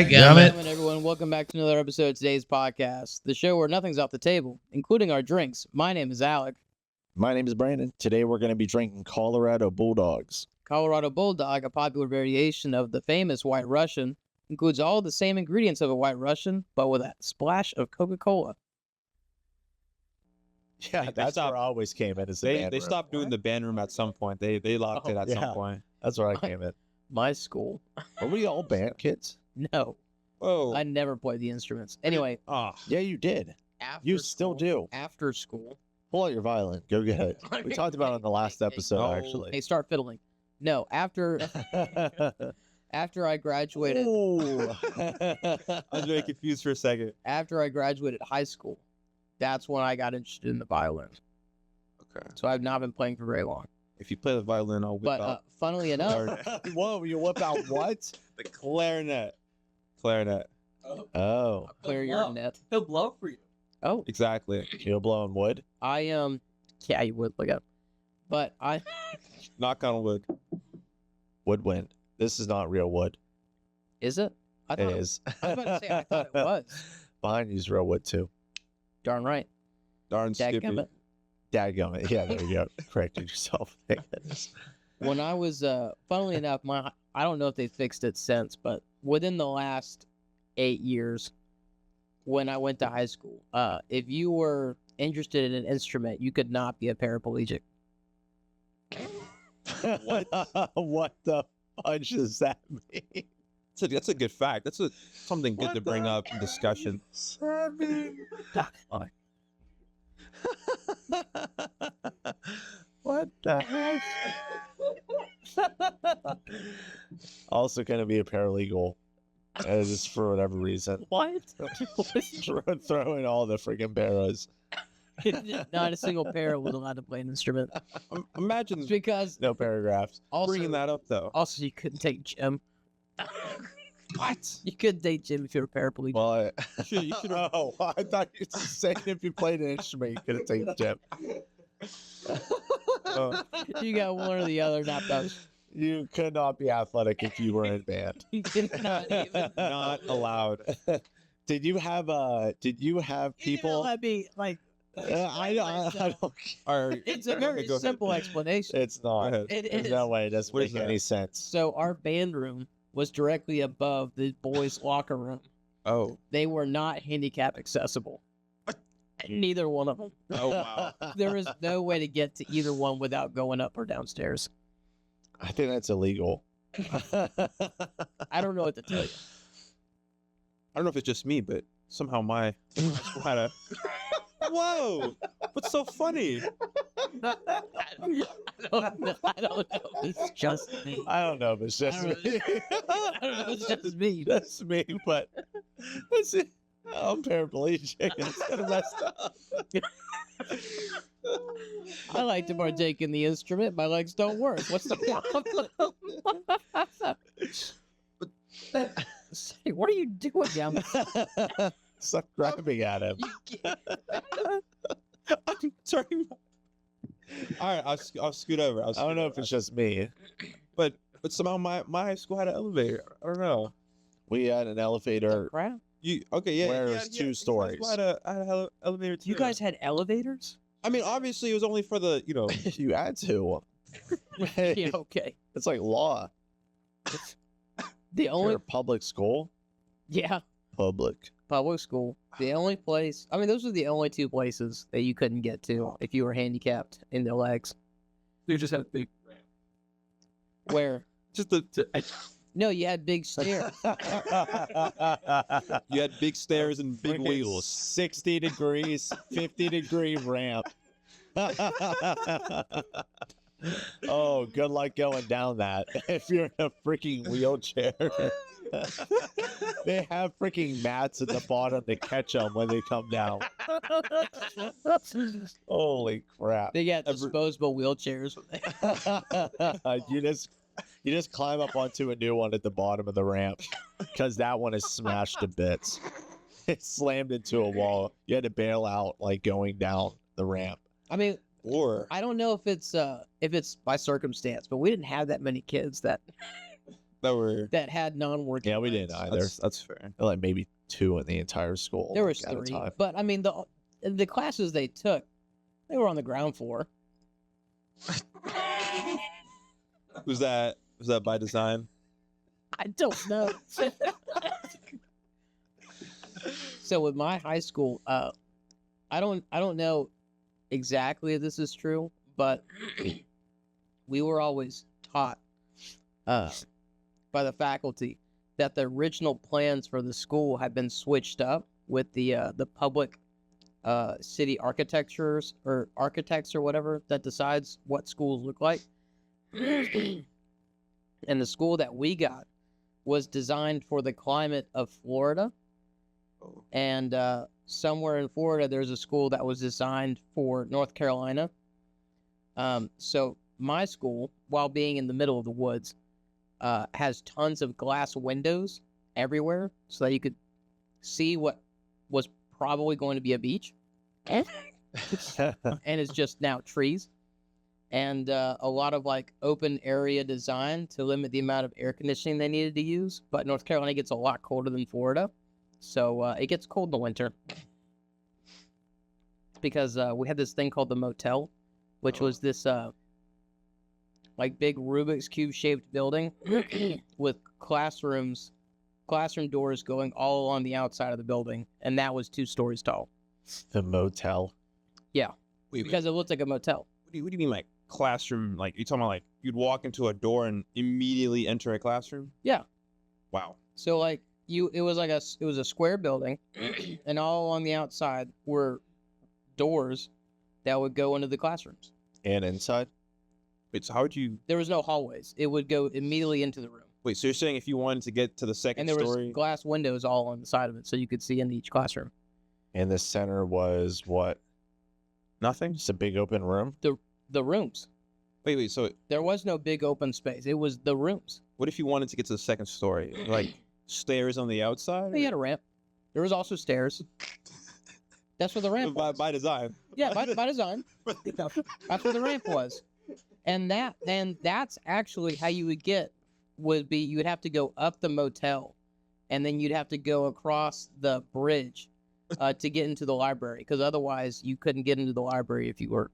Dadgummit, everyone. Welcome back to another episode of today's podcast, the show where nothing's off the table, including our drinks. My name is Alec. My name is Brandon. Today we're going to be drinking Colorado Bulldogs. Colorado Bulldog, a popular variation of the famous White Russian, includes all the same ingredients of a White Russian, but with a splash of Coca-Cola. Yeah, that's where I always came in. They stopped doing the band room at some point. They locked it at some point. That's where I came in. My school. Were we all band kids? No. Oh, I never played the instruments. Anyway. Yeah, you did. You still do. After school. Pull out your violin. Go get it. We talked about it in the last episode, actually. Hey, start fiddling. No, after I graduated. I was very confused for a second. After I graduated high school, that's when I got interested in the violin. Okay. So I've not been playing for very long. If you play the violin, I'll whip out. Funnily enough, whoa, you whip out what? The clarinet. Clarinet. Oh. Clear your net. He'll blow for you. Oh, Exactly. You're blowing wood? yeah, you would look up. But I Knock on wood. Woodwind. This is not real wood. is it? I It thought is. I was about to say I thought it was. Behind you's real wood, too. Darn right. Darn Skippy. Dadgummit. Dadgummit. Yeah, there you go. Corrected yourself. Thank goodness. When I was, funnily enough, I don't know if they fixed it since, but within the last 8 years, when I went to high school, if you were interested in an instrument, you could not be a paraplegic. What? What the fudge does that mean? That's a good fact. That's something good to bring up in discussion. What the heck? Also going to be a paralegal. Just for whatever reason. What? Throw in all the freaking barrows. Not a single para was allowed to play an instrument. Imagine It's because No paragraphs. also, bringing that up, though. also you couldn't take gym. What? You couldn't take gym if you're a paraplegic. Well, You should have. oh, I thought you were saying if you played an instrument, you could have taken gym. You got one or the other, not both. You could not be athletic if you were in band. You could not even. Not allowed. Did you have people? Let me like. I don't. It's a very Go ahead. simple explanation. It's not. ahead. It There's is. no way. It doesn't What is make that? any sense. So our band room was directly above the boys' locker room. Oh. They were not handicap accessible. Neither one of them. Oh, wow. There is no way to get to either one without going up or downstairs. I think that's illegal. I don't know what to tell you. I don't know if it's just me, but somehow my school had a. Whoa! What's so funny? I don't know. It's just me. I don't know if it's just I don't me. I don't know. It's just me. That's me, but that's it. I'm paraplegic. It's kind of messed up. I like to partake in the instrument. My legs don't work. What's the problem? Say, what are you doing down there? Stop grabbing at him. I'm sorry. All right, I'll scoot over. I don't know if it's just me. but somehow my high school had an elevator. I don't know. We had an elevator. Crap. You okay? Yeah. Where yeah, it's yeah, two stories. I had an elevator too. You guys had elevators? I mean, obviously, it was only for the You had to. Yeah, okay. It's like law. The You're only a public school. yeah, Public. public school. The only place. I mean, those are the only two places that you couldn't get to if you were handicapped in the legs. You just had a big Where? just the. No, you had big stairs. You had big stairs and big Freaking wheels. 60 degrees, 50-degree ramp. Oh, good luck going down that if you're in a freaking wheelchair. They have freaking mats at the bottom to catch them when they come down. Holy crap. They got disposable wheelchairs. You just climb up onto a new one at the bottom of the ramp because that one is smashed to bits. It slammed into a wall. You had to bail out like going down the ramp. I mean, Or I don't know if it's by circumstance, but we didn't have that many kids that that were. that had non-working. Yeah, we didn't lights. either. That's fair. Like maybe 2 in the entire school. There like, was at a 3, time. but I mean the classes they took, they were on the ground floor. Was that by design? I don't know. So with my high school, I don't know exactly if this is true, but we were always taught by the faculty that the original plans for the school had been switched up with the public city architectures or architects or whatever that decides what schools look like. And the school that we got was designed for the climate of Florida. Oh. And somewhere in Florida, there's a school that was designed for North Carolina. So my school, while being in the middle of the woods, has tons of glass windows everywhere so that you could see what was probably going to be a beach. And it's just now trees. And a lot of like open area design to limit the amount of air conditioning they needed to use. But North Carolina gets a lot colder than Florida. So it gets cold in the winter. Because we had this thing called the motel, which was this like big Rubik's Cube shaped building with classroom doors going all along the outside of the building. And that was 2 stories tall. The motel. Wait, Because it looked like a motel. what do you mean like classroom? Like you talking about like you'd walk into a door and immediately enter a classroom? Yeah. Wow. So like it was a square building, and all along the outside were doors that would go into the classrooms. And inside? Wait, so how would you? There was no hallways. It would go immediately into the room, Wait, so you're saying if you wanted to get to the and second there was story? glass windows all on the side of it, so you could see into each classroom. And the center was what? Nothing. Just a big open room? The rooms. Wait. So There was no big open space. It was the rooms. what if you wanted to get to the second story? Like stairs on the outside? They had a ramp. There was also stairs. That's where the ramp was. by design. Yeah, by design. That's where the ramp was. And that's actually how you would you would have to go up the motel, and then you'd have to go across the bridge to get into the library, because otherwise you couldn't get into the library if you were,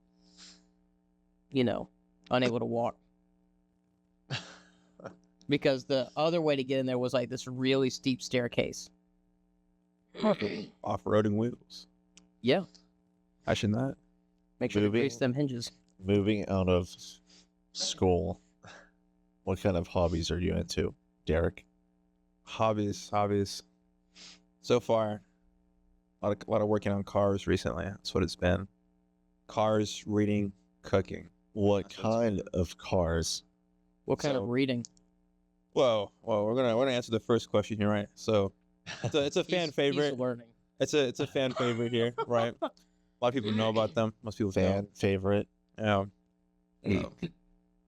unable to walk. Because the other way to get in there was like this really steep staircase. Off-roading wheels. Yeah, I should not. make sure to Moving. grease them hinges. Moving out of school, what kind of hobbies are you into, Derek? Hobbies. So far, a lot of working on cars recently. That's what it's been. Cars, reading, cooking. What That's what it's kind of cars? What kind So- of reading? Well, we're gonna answer the first question here, right? So, it's a fan He's favorite. learning. It's a fan favorite here, right? A lot of people know about them. Most people Fan favorite? don't.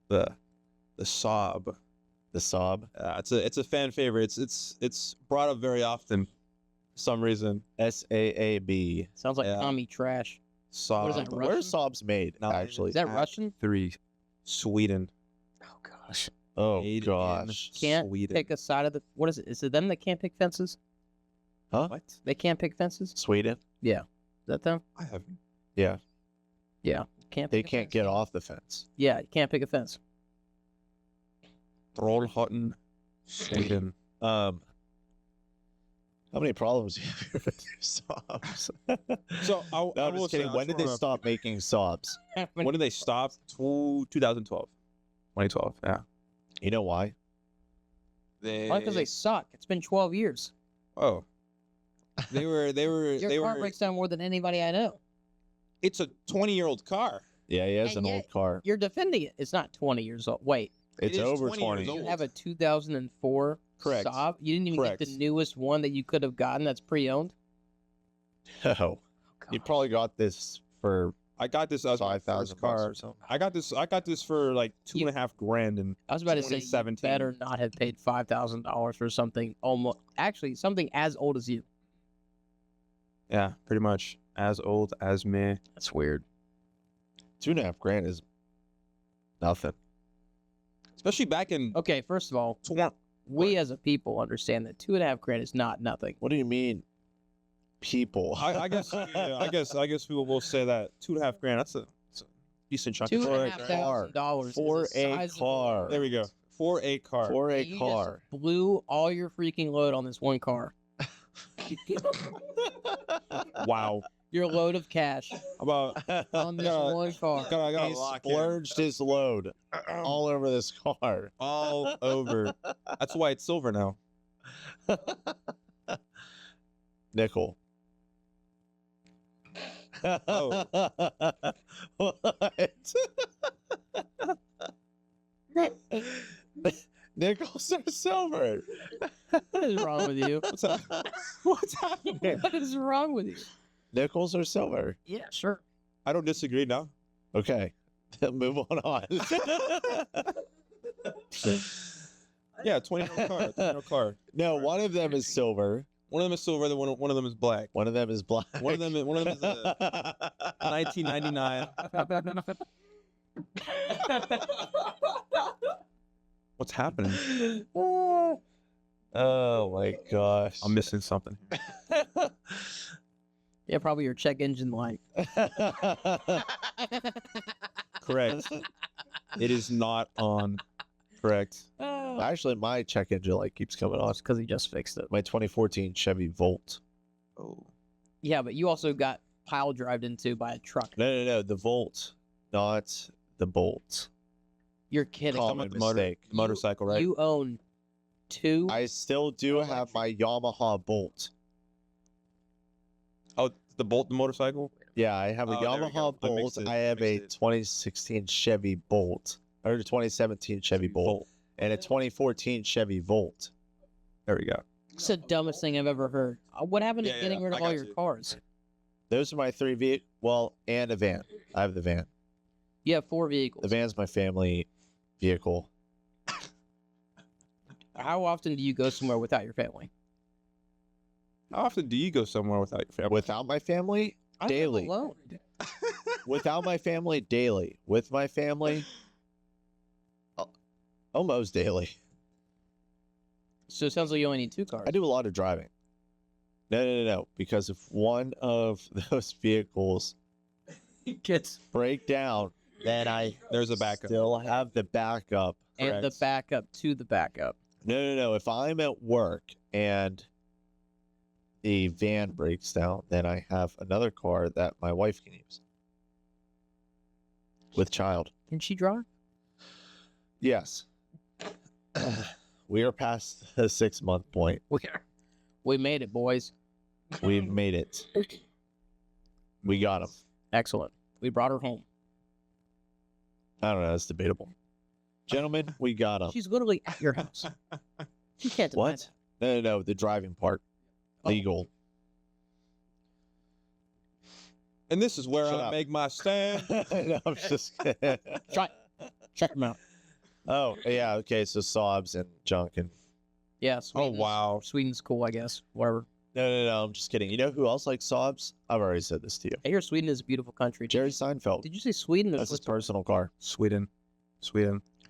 The Saab. The Saab? It's a fan favorite. It's brought up very often, for some reason. SAAB. Sounds like Yeah. Tommy trash. Saab. What is that, Where's Russian? Saab's made, No, actually? Is that At Russian? 3, Sweden. Oh gosh. Oh, Made in gosh. Can't Sweden. pick a side of the. What is it? Is it them that can't pick fences? Huh? What? They can't pick fences. Is Sweden? that them? I haven't. Yeah. Yeah. Can't. They Pick a can't fence. get off the fence. Yeah, you can't pick a fence. Trollhättan, Sweden. How many problems do you have here with your Saabs? So I No, I'm will just say, kidding. I When just did they wanna- stop making Saabs? When did they stop? 2012. 2012. Yeah. You know why? Why? Because they suck. It's been 12 years. Oh. They were. Your car breaks down more than anybody I know. It's a 20-year-old car. Yeah, he has And an yet- old car. You're defending it. It's not 20 years old. Wait, It's is over 20 years 20. old. you have a 2004 Correct. Saab? You didn't even get the Correct. newest one that you could have gotten that's pre-owned? Oh, you probably got this for I got this as my $5,000 first car. or something. I got this for like You- $2,500 and I was about to say, you 2017. better not have paid $5,000 for something something as old as you. yeah, pretty much as old as me. That's weird. $2,500 is nothing. Especially back in Okay, first of all, we as a people understand that $2.5 grand is not nothing. What do you mean, people? I guess yeah, I guess people will say that $2.5 grand. That's a decent chunk. Two of and a change. half car. $1,000 For is a a sizable car. There we go. For a car. For a And you car. just blew all your freaking load on this one car. Wow. Your load of cash How about on this Yeah. one car. I gotta He lock in. splurged his load all over this car. all over. That's why it's silver now. Nickel. Oh. What? Nickels are silver. What is wrong with you? What's happening? What is wrong with you? Nickels are silver. Yeah, sure. I don't disagree now. Okay. Move on. Yeah, 20 car. 20 car. No, one of them is silver. One of them is silver. One of them is black. One of them is black. One of them is 1999. What's happening? Oh my gosh. I'm missing something. Yeah, probably your check engine light. Correct. It is not on. Correct. Actually, my check engine light keeps coming on. Because he just fixed it. My 2014 Chevy Volt. Oh. Yeah, but you also got pile drived into by a truck. No. The Volt, not the Bolt. You're kidding. Common The motor- mistake. motorcycle, right? You own two. I still do have my Yamaha Bolt. Oh, the Bolt, the motorcycle? Yeah, I have a Oh, there we go. Yamaha I mixed Bolt. it. I have a Mixed it. 2016 Chevy Bolt, or 2017 Chevy Bolt, and a 2014 Chevy Volt. There we go. It's the dumbest thing I've ever heard. What happened to Yeah, getting yeah, rid I of all got your you. cars? Those are my three vehicles. Well, and a van. I have the van. You have 4 vehicles. The van's my family vehicle. How often do you go somewhere without your family? How often do you go somewhere without your family? Without my family, I live daily. alone. Without my family, daily. With my family, almost daily. So it sounds like you only need 2 cars. I do a lot of driving. No. Because if one of those vehicles Gets break down, then I There's a backup. still have the backup. and the Correct. backup to the backup. No. If I'm at work and the van breaks down, then I have another car that my wife can use. With child. Can she drive? Yes. We are past the 6-month point. We made it, boys. We've made it. We got him. Excellent. We brought her home. I don't know. That's debatable. Gentlemen, we got him. She's literally at your house. You can't deny What? No. The driving part. Oh. Legal. And this is where Shut I up. make my stand. No, I'm just kidding. that. Check them out. Oh, yeah. Okay. So Saabs and junk and. Yeah, Oh, Sweden's, wow. Sweden's cool, I guess. Whatever. No. I'm just kidding. You know who else likes Saabs? I've already said this to you. I hear Sweden is a beautiful country. Jerry Seinfeld. Did you say Sweden or That's his Switzerland? personal car. Sweden.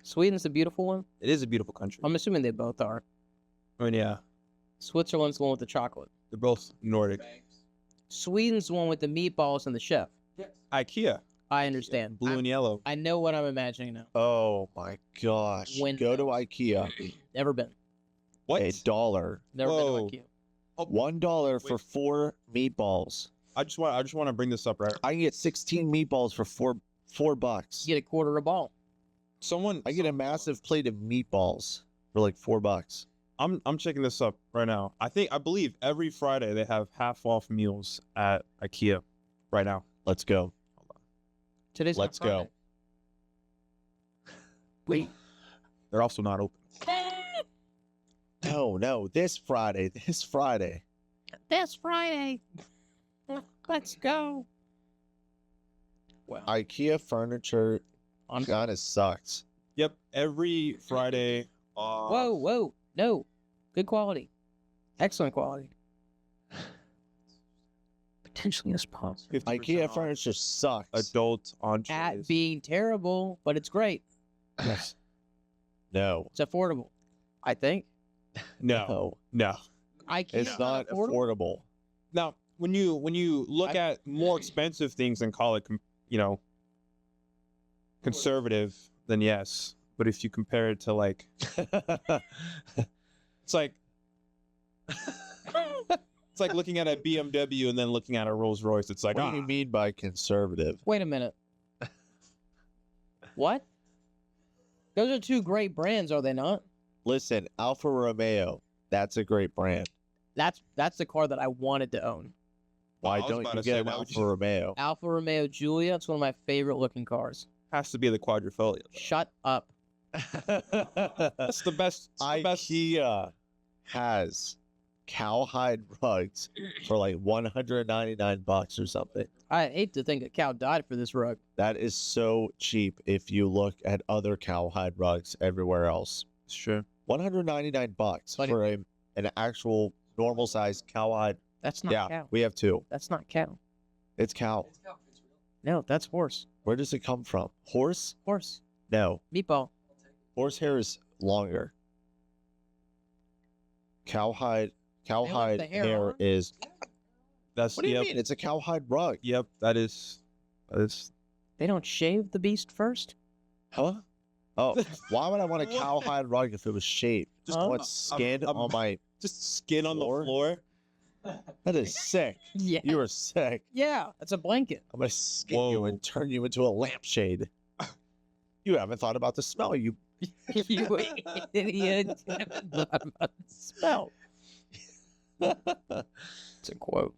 Sweden's a beautiful one? It is a beautiful country. I'm assuming they both are. I mean, yeah. Switzerland's the one with the chocolate. They're both Nordic. Sweden's the one with the meatballs and the chef. IKEA. I understand. Blue and yellow. I know what I'm imagining now. Oh my gosh. When- Go to IKEA. Never been. What? $1. Never Whoa. been to IKEA. $1 for 4 meatballs. I just want to bring this up, right? I can get 16 meatballs for four bucks. You get a quarter a ball. Someone I get a massive plate of meatballs for like $4. I'm checking this up right now. I believe every Friday they have half off meals at IKEA right now. Let's go. Today's not Let's go. Friday. Wait. They're also not open. No. This Friday. This Friday. This Friday. Let's go. Wow. IKEA furniture On kind of sucks. Yep, every Friday. Whoa. No. Good quality. Excellent quality. Potentially a sponsor. 50% IKEA off furniture sucks. adult entrees. At being terrible, but it's great. No. It's affordable. I think. No, no. I can't It's not affordable. Now, when you look at more expensive things and call it, conservative, then yes. But if you compare it to like, it's like it's like looking at a BMW and then looking at a Rolls Royce. It's like, What do you mean by conservative? Wait a minute. What? Those are two great brands, are they not? Listen, Alfa Romeo, that's a great brand. That's the car that I wanted to own. Why I was don't about you to say, get an why would Alfa you- Romeo? Alfa Romeo Giulia. It's one of my favorite looking cars. has to be the Quadrifoglio. Shut up. That's the best. It's the best. IKEA has cowhide rugs for like $199 or something. I hate to think a cow died for this rug. That is so cheap if you look at other cowhide rugs everywhere else. It's true. $199 Buddy. for an actual normal sized cowhide. That's not Yeah, cow. we have two. That's not cow. It's cow. No, that's horse. Where does it come from? Horse? Horse. No. Meatball. Horse hair is longer. Cowhide the hair hair on? is. That's What do you yep, mean? It's a cowhide rug. Yep, that is. They don't shave the beast first? Huh? Oh, why would I want a cowhide rug if it was shaved? Just Huh? want skin I'm- on my. Just skin on Floor? the floor. That is sick. Yeah. You are sick. Yeah, that's a blanket. I'm gonna skin you Whoa. and turn you into a lampshade. You haven't thought about the smell. You. You idiot. Smell. It's a quote.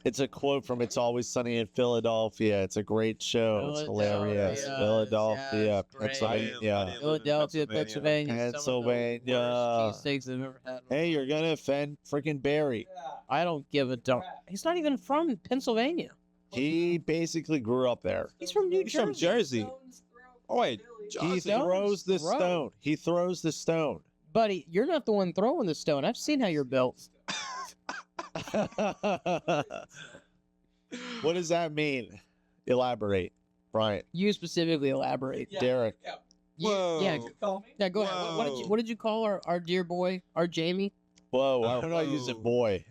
It's a quote from "It's Always Sunny in Philadelphia." It's a great show. It's hilarious. Philadelphia, Pennsylvania. Philadelphia, Pennsylvania. Pennsylvania. Some of the worst cheesesteaks I've ever had. Hey, you're gonna offend freaking Barry. I don't give a darn. He's not even from Pennsylvania. He basically grew up there. He's from New He's from Jersey. Jersey. Oh wait, He Stones throws the throw. stone. He throws the stone. Buddy, you're not the one throwing the stone. I've seen how you're built. What does that mean? Elaborate, Bryant. You specifically elaborate. Derek. Yeah, Whoa. yeah, go ahead. What did you call our dear boy, our Jamie? Whoa, Oh, I'm not using whoa. boy.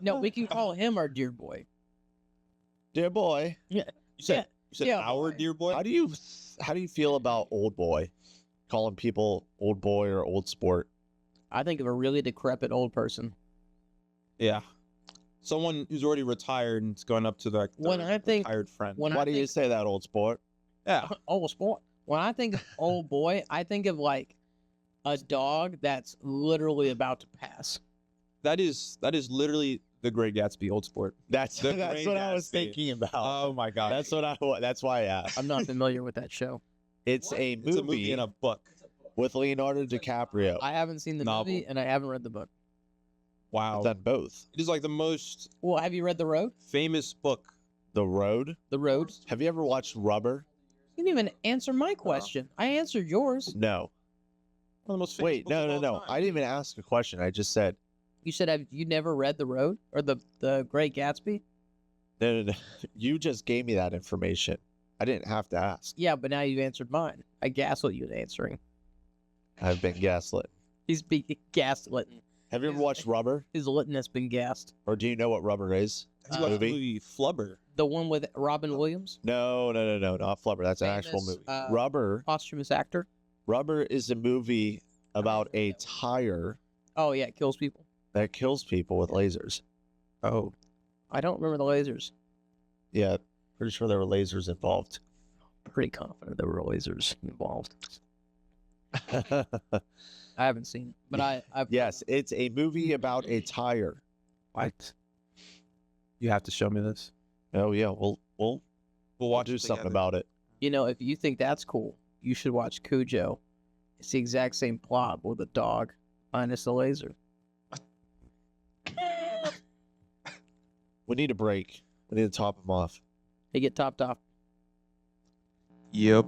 No, we can call him our dear boy. Dear boy. You said yeah, our boy. dear boy. How do you feel about old boy? Calling people old boy or old sport. I think of a really decrepit old person. Yeah, someone who's already retired and is going up to their When I think- retired friend. when Why I do you think- say that, old sport? Yeah, Old sport. When I think of old boy, I think of like a dog that's literally about to pass. that is literally the Great Gatsby, old sport. That's The that's Great what I was Gatsby. thinking about. Oh my god, That's why I asked. I'm not familiar with that show. It's a it's a movie movie and a book. with Leonardo DiCaprio. I haven't seen the Novel. movie and I haven't read the book. Wow, I've done both. it is like the most Well, have you read The Road? famous book. The Road. The Road? Have you ever watched Rubber? You didn't even answer my question. I answered yours. No. One of the most famous Wait, books no, of no, all no. time. I didn't even ask a question. I just said, You said have you never read The Road or the Great Gatsby? no. You just gave me that information. I didn't have to ask. Yeah, but now you've answered mine. I gaslit you in answering. I've been gaslit. He's being gaslit. Have you ever watched Rubber? His litton has been gassed. Or do you know what Rubber is? Have you watched the movie? movie Flubber? The one with Robin Williams, No, not Flubber. That's an actual Famous, movie. Rubber. posthumous actor. Rubber is a movie about a tire Oh yeah, it kills people. that kills people with lasers. Oh, I don't remember the lasers. Yeah, pretty sure there were lasers involved. Pretty confident there were lasers involved. I haven't seen it, but I've Yes, it's a movie about a tire. what? You have to show me this. Oh yeah, we'll We'll watch do something about it. You know, if you think that's cool, you should watch Cujo. It's the exact same plot with a dog minus the laser. We need a break. We need to top him off. They get topped off. Yep.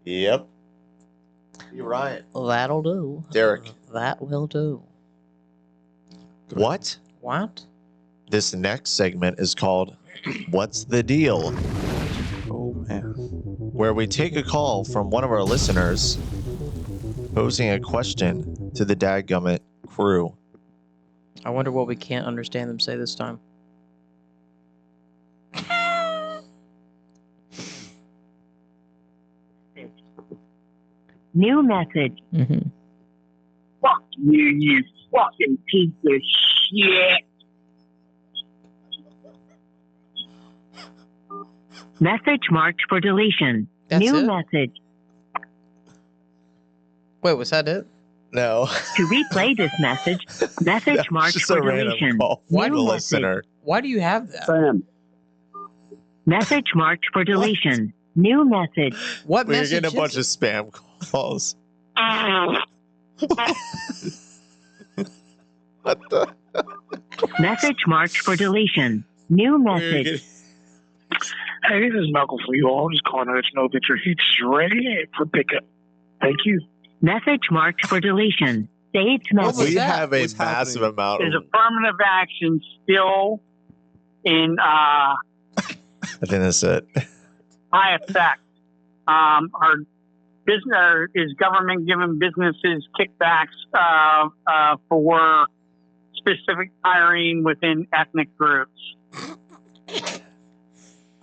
Yep. You're right. That'll do. Derek. That will do. What? What? This next segment is called What's the Deal? Oh man. Where we take a call from one of our listeners posing a question to the dadgummit crew. I wonder what we can't understand them say this time. New message. Mm-hmm. Fuck you, you fucking piece of shit. Message marked for deletion. That's New it? message. Wait, was that it? No. To replay this message, message marked Just for a random deletion. call Why from New a message. listener. Why do you have that? Sam. Message marked for deletion. New message. What We're message getting a bunch is of spam calls. What the? Message marked for deletion. New We're message. getting- Hey, this is Malcolm for you all. I'm just calling to let you know that your heat's ready for pickup. Thank you. Message marked for deletion. Saved What was message. We that? have a What's massive happening? amount Is of. affirmative action still in I think that's it. high effect? Are business is government giving businesses kickbacks for specific hiring within ethnic groups?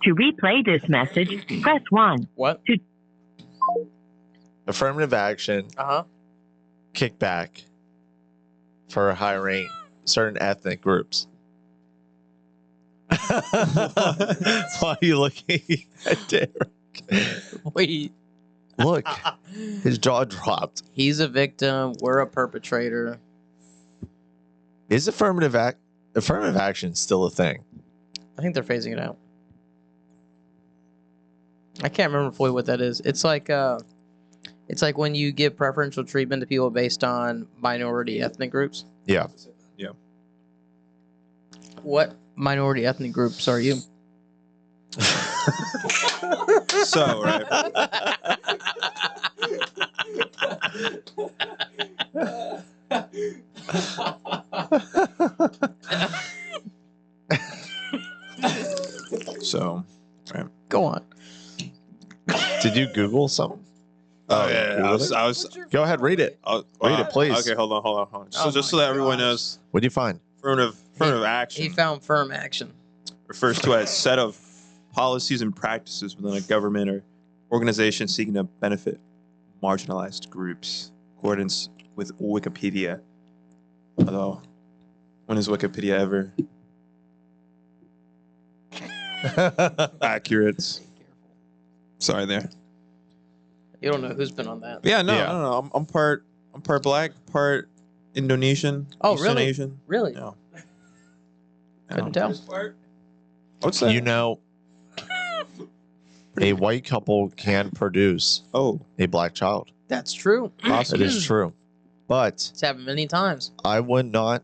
To replay this message, press 1. what? Affirmative action, Uh-huh. kickback for hiring certain ethnic groups. Why are you looking at Derek? Wait. Look, his jaw dropped. He's a victim. We're a perpetrator. Is affirmative action still a thing? I think they're phasing it out. I can't remember fully what that is. It's like when you give preferential treatment to people based on minority ethnic groups. Yeah. Yeah. What minority ethnic groups are you? So, right. So, right. Go on. Did you Google something? Oh, you yeah. Googled it? I was Go ahead, read it. read it, please. Okay, hold on. So, Oh just so my that everyone gosh. knows, What do you find? affirmative He action found firm action. refers to a set of policies and practices within a government or organization seeking to benefit marginalized groups, in accordance with Wikipedia. Although, when has Wikipedia ever accurate? Sorry there. You don't know who's been on that. But yeah, no, Yeah. no. I'm part black, part Indonesian. Oh, Eastern really? Asian. Really? No. Couldn't tell. I would say. You know, a white couple can produce Oh, a black child. That's true. It is true. But It's happened many times. I would not,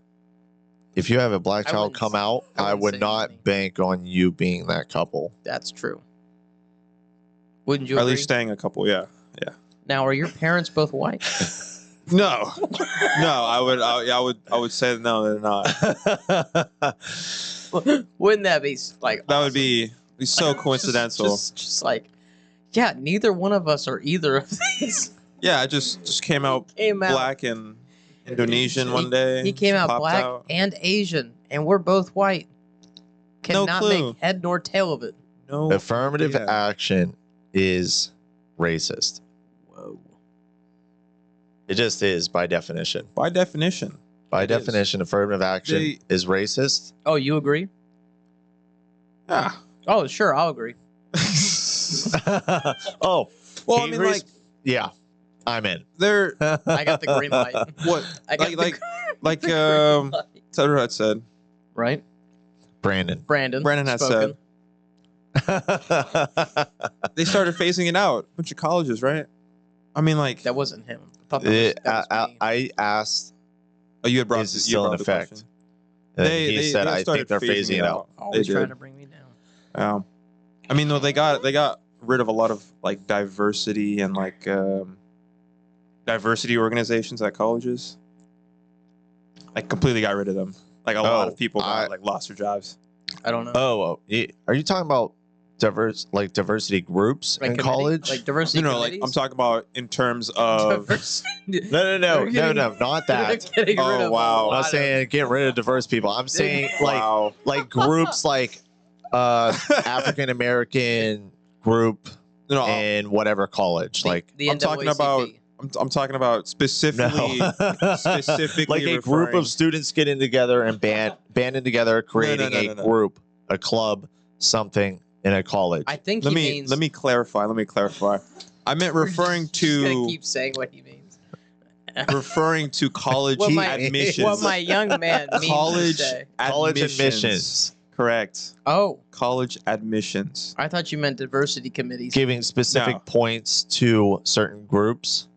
if you have a black I child wouldn't come say- out, I I wouldn't would say not many. bank on you being that couple. That's true. Wouldn't you or at agree? least staying a couple. Yeah. Now, are your parents both white? No, no. I would say no. They're not. Wouldn't that be like That would awesome? be so coincidental. Just like, yeah, neither one of us are either of these. Yeah, I just came out Came out. black and Indonesian one day. He came out popped black out. and Asian, and we're both white. No Cannot clue. make head nor tail of it. No Affirmative idea. action is racist. Whoa. It just is by definition. By definition. By It is. definition, affirmative action They- is racist. Oh, you agree? Yeah. Oh, sure, I'll agree. Oh, Well, I he mean, agrees- like yeah, I'm in. they're I got the green light. what I got like the green light. Tedder had said. Right? Brandon. Brandon had spoken. They started phasing it out. A bunch of colleges, right? I mean, like, That wasn't him. I thought that was me. I asked, oh, you had brought is it you still in brought the effect? question. and he said, I started think they're phasing it out. Always They trying did. to bring me down. I mean, though they got rid of a lot of like diversity and like diversity organizations at colleges. Like completely got rid of them. Like a lot of people got, like lost their jobs. I don't know. Oh, are you talking about diversity groups in committee? college. Like diversity No, like committees? I'm talking about in terms of. No, We're getting- not that. Getting rid Oh, of wow. I'm not saying get rid of diverse people. I'm saying Wow. like groups like African American group No, in whatever college. Like the I'm talking NAACP. about. I'm talking about specifically. no. specifically like a group referring- of students getting together and banding together, creating a group, a club, something in a college. I think Let he me means. let me clarify. I meant we're referring just gonna to keep saying what he means. referring to college What my- admissions. What my young man means college to say. College admissions. Correct. Oh, College admissions. I thought you meant diversity committees. Giving specific No. points to certain groups.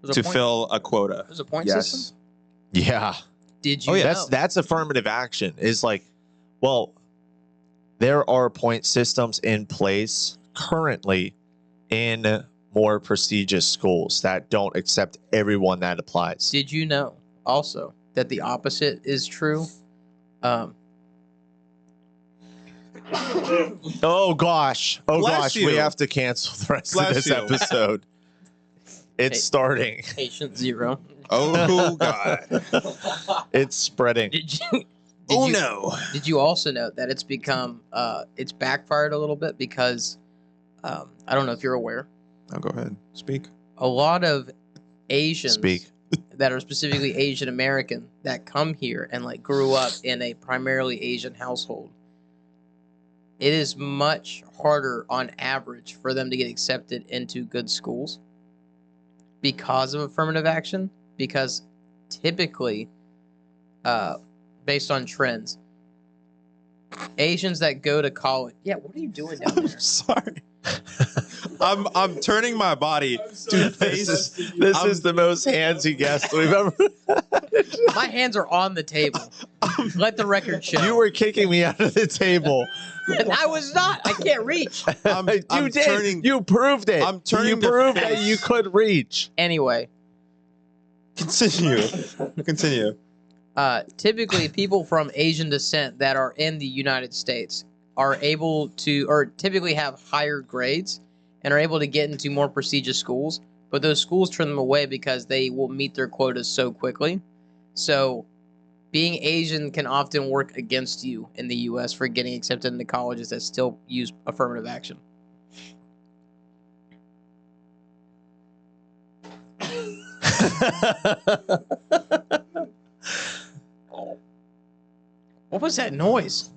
There's a To point- fill a quota. There's a point Yes. system. Yeah. Did you? Oh, yeah. know? That's affirmative action. Is like, well, there are point systems in place currently in more prestigious schools that don't accept everyone that applies. Did you know also that the opposite is true? Oh gosh. Bless We you. have to cancel the rest Bless of this you. episode. It's Hey. starting. Patient zero. Oh God. It's spreading. Did you? Oh you, no. Did you also know that it's become it's backfired a little bit because I don't know if you're aware, Oh, go ahead. Speak. a lot of Asians Speak. that are specifically Asian American that come here and like grew up in a primarily Asian household. It is much harder on average for them to get accepted into good schools because of affirmative action, because typically based on trends, Asians that go to college. Yeah, what are you doing down I'm there? sorry. I'm turning my body to face. This I'm- is the most handsy guest we've ever. My hands are on the table. Let the record show. You were kicking me out of the table. I was not. I can't reach. I'm You did. turning. You proved it. I'm turning You to proved face. that you could reach. Anyway, Continue. Continue. typically people from Asian descent that are in the United States are able to, or typically have higher grades and are able to get into more prestigious schools, but those schools turn them away because they will meet their quotas so quickly. So being Asian can often work against you in the U.S. for getting accepted into colleges that still use affirmative action. What was that noise?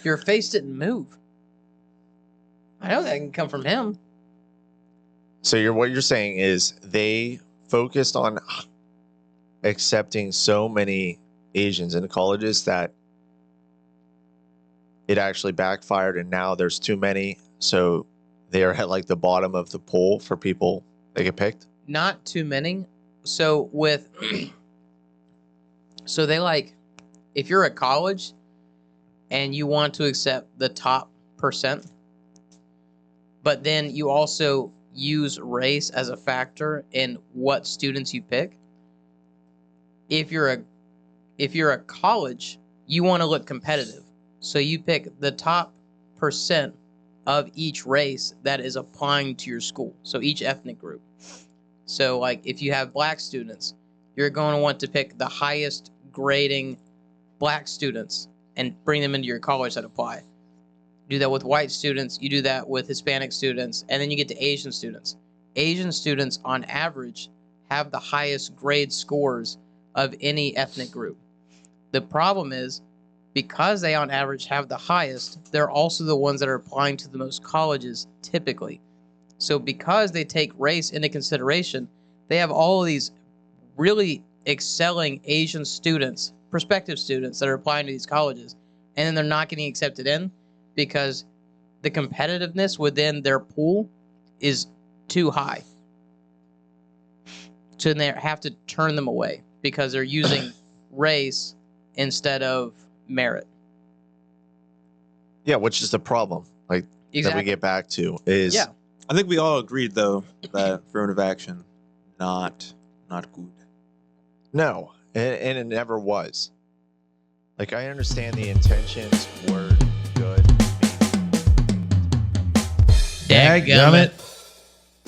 Your face didn't move. I know that can come from him. So what you're saying is they focused on accepting so many Asians into colleges that it actually backfired, and now there's too many, so they're at like the bottom of the pool for people they get picked. Not too many. So with so they like, if you're at college and you want to accept the top percent, but then you also use race as a factor in what students you pick. If you're a college, you want to look competitive. So you pick the top percent of each race that is applying to your school. So each ethnic group. So like if you have black students, you're going to want to pick the highest grading black students and bring them into your college that apply. You do that with white students, you do that with Hispanic students, and then you get to Asian students. Asian students on average have the highest grade scores of any ethnic group. The problem is, because they on average have the highest, they're also the ones that are applying to the most colleges typically. So because they take race into consideration, they have all of these really excelling Asian students, prospective students that are applying to these colleges, and then they're not getting accepted in because the competitiveness within their pool is too high. So they have to turn them away because they're using race instead of merit. Yeah, which is the problem. Like that we get back to is Yeah. I think we all agreed though that affirmative action not good. no, and it never was. Like, I understand the intentions were good. Dadgummit.